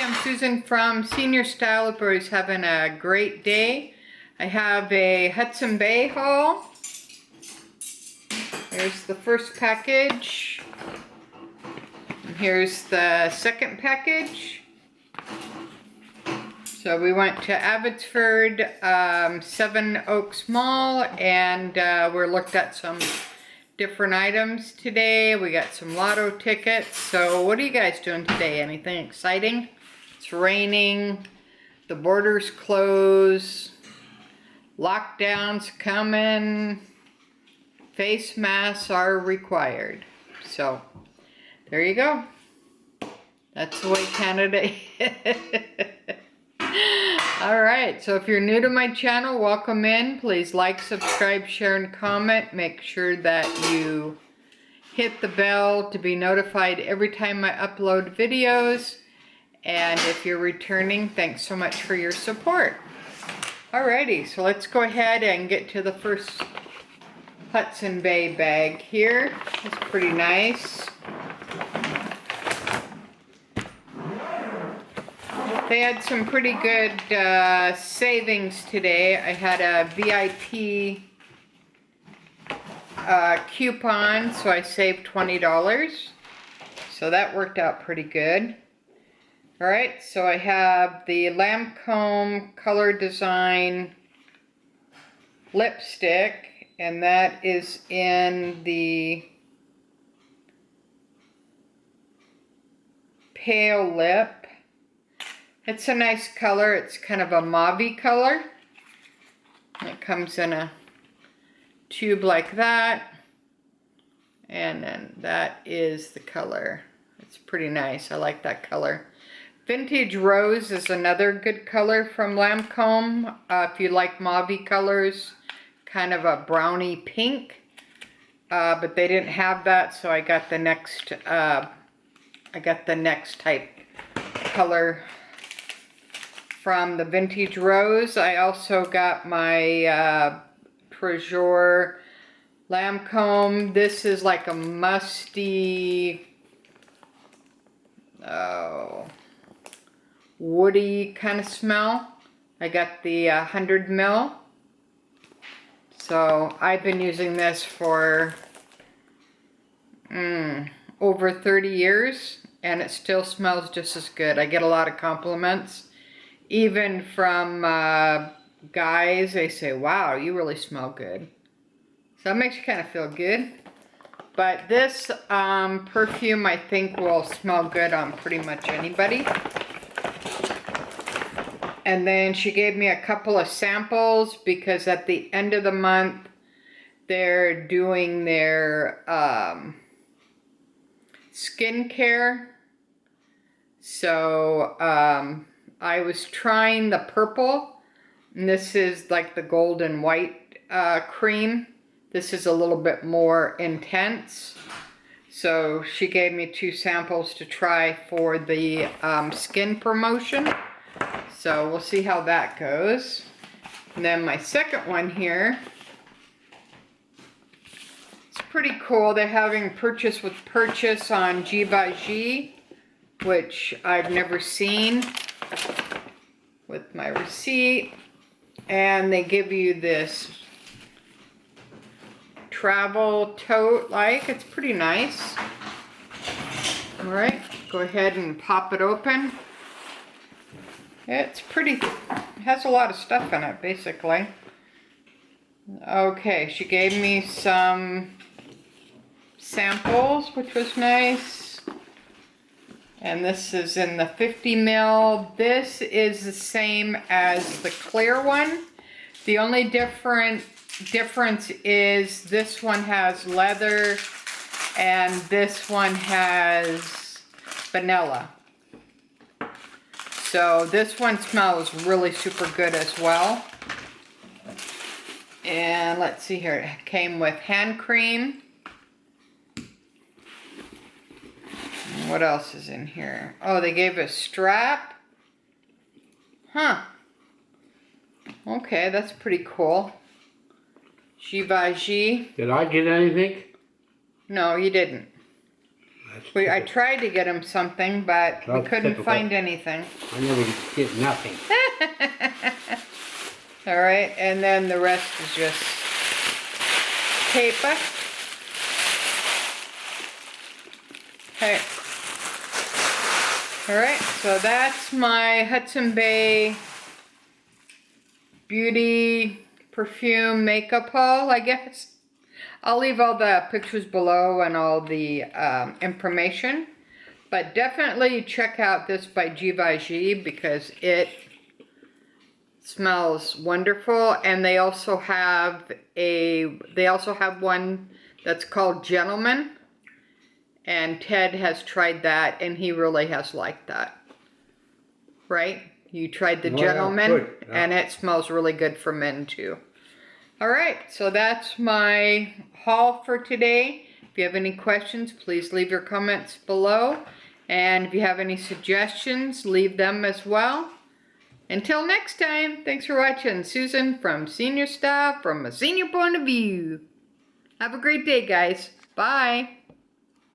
I'm Susan from Senior Style. Hope everybody's having a great day. I have a Hudson Bay haul. Here's the first package. And here's the second package. So we went to Abbotsford, Seven Oaks Mall, and we looked at some different items today. We got some lotto tickets. So what are you guys doing today? Anything exciting? It's raining, the borders closed, lockdowns coming, face masks are required. So there you go. That's the way Canada is. Alright, so if you're new to my channel, welcome in. Please like, subscribe, share, and comment. Make sure that you hit the bell to be notified every time I upload videos. And if you're returning, thanks so much for your support. Alrighty, so let's go ahead and get to the first Hudson Bay bag here. It's pretty nice. They had some pretty good savings today. I had a VIP coupon, so I saved $20. So that worked out pretty good. Alright, so I have the Lancome Color Design lipstick, and that is in the Pale Lip. It's a nice color. It's kind of a mauve-y color. It comes in a tube like that. And then that is the color. It's pretty nice. I like that color. Vintage Rose is another good color from Lancome. If you like mauve-y colors, kind of a browny pink. But they didn't have that, so I got the next type color from the Vintage Rose. I also got my Tresor Lancome. This is like a musty, woody kind of smell. I got the 100 ml. So I've been using this for over 30 years, and it still smells just as good. I get a lot of compliments. Even from guys, they say, wow, you really smell good. So it makes you kind of feel good. But this perfume, I think, will smell good on pretty much anybody. And then she gave me a couple of samples because at the end of the month, they're doing their skincare. So, I was trying the purple, and this is like the golden white cream. This is a little bit more intense. So she gave me 2 samples to try for the skin promotion. So we'll see how that goes. And then my second one here, it's pretty cool. They're having purchase with purchase on Givenchy, which I've never seen, with my receipt. And they give you this travel tote, like, it's pretty nice. All right, go ahead and pop it open. It's pretty, it has a lot of stuff in it, basically. Okay, she gave me some samples, which was nice. And this is in the 50 ml. This is the same as the clear one. The only difference is this one has leather and this one has vanilla. So this one smells really super good as well. And let's see here, it came with hand cream. What else is in here? Oh, they gave a strap. Huh. Okay, that's pretty cool. Givenchy. Did I get anything? No, you didn't. I I tried to get him something, but we couldn't typical. find anything. I never get nothing. All right, and then the rest is just paper. Okay. All right, so that's my Hudson Bay Beauty Perfume makeup haul, I guess. I'll leave all the pictures below and all the information. But definitely check out this by Givenchy because it smells wonderful. And they also have one that's called Gentleman. And Ted has tried that and he really has liked that. Right? You tried the Gentleman, good. Yeah. And it smells really good for men too. All right, so that's my haul for today. If you have any questions, please leave your comments below. And if you have any suggestions, leave them as well. Until next time, thanks for watching. Susan from Senior Style from a senior point of view. Have a great day, guys. Bye.